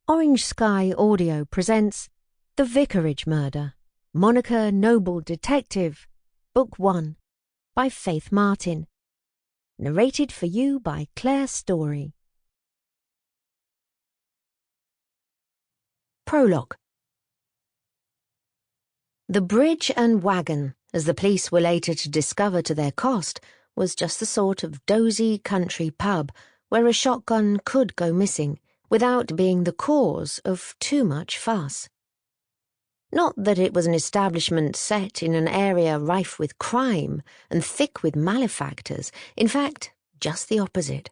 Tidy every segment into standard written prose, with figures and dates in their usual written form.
Orange Sky Audio presents The Vicarage Murder, Monica Noble Detective, Book 1, by Faith Martin. Narrated for you by Claire Storey. Prologue. The Bridge and Wagon, as the police were later to discover to their cost, was just the sort of dozy country pub where a shotgun could go missing without being the cause of too much fuss. Not that it was an establishment set in an area rife with crime and thick with malefactors, in fact, just the opposite.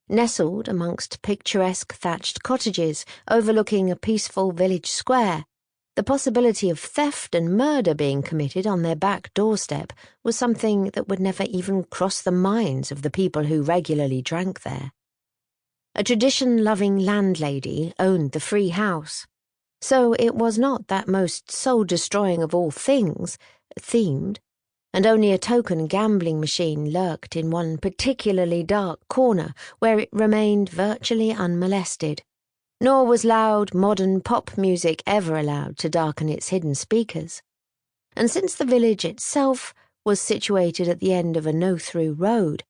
Nestled amongst picturesque thatched cottages overlooking a peaceful village square, the possibility of theft and murder being committed on their back doorstep was something that would never even cross the minds of the people who regularly drank there. A tradition-loving landlady owned the free house, so it was not that most soul-destroying of all things, themed, and only a token gambling machine lurked in one particularly dark corner where it remained virtually unmolested. Nor was loud, modern pop music ever allowed to darken its hidden speakers. And since the village itself was situated at the end of a no-through road,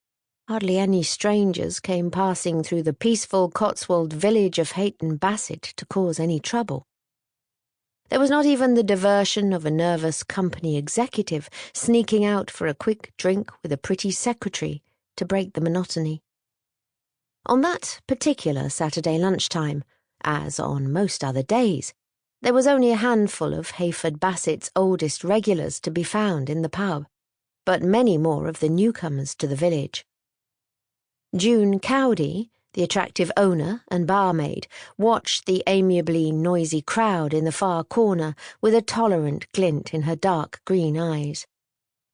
hardly any strangers came passing through the peaceful Cotswold village of Hayton Bassett to cause any trouble. There was not even the diversion of a nervous company executive sneaking out for a quick drink with a pretty secretary to break the monotony. On that particular Saturday lunchtime, as on most other days, there was only a handful of Hayford Bassett's oldest regulars to be found in the pub, but many more of the newcomers to the village. June Cowdy, the attractive owner and barmaid, watched the amiably noisy crowd in the far corner with a tolerant glint in her dark green eyes.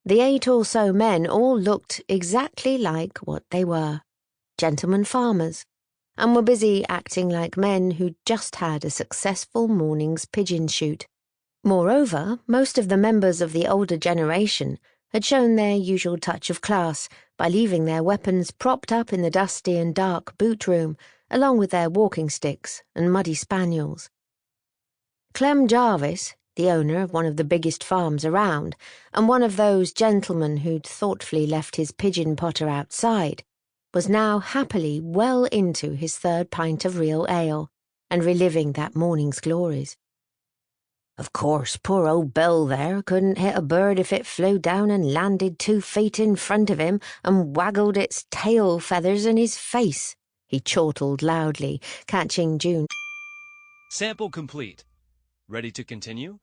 The 8 or so men all looked exactly like what they were, gentlemen farmers, and were busy acting like men who'd just had a successful morning's pigeon shoot. Moreover, most of the members of the older generation had shown their usual touch of class by leaving their weapons propped up in the dusty and dark boot room, along with their walking sticks and muddy spaniels. Clem Jarvis, the owner of one of the biggest farms around, and one of those gentlemen who'd thoughtfully left his pigeon potter outside, was now happily well into his 3rd pint of real ale, and reliving that morning's glories. Of course, poor old Bill there couldn't hit a bird if it flew down and landed 2 feet in front of him and waggled its tail feathers in his face, he chortled loudly, catching June. Sample complete. Ready to continue?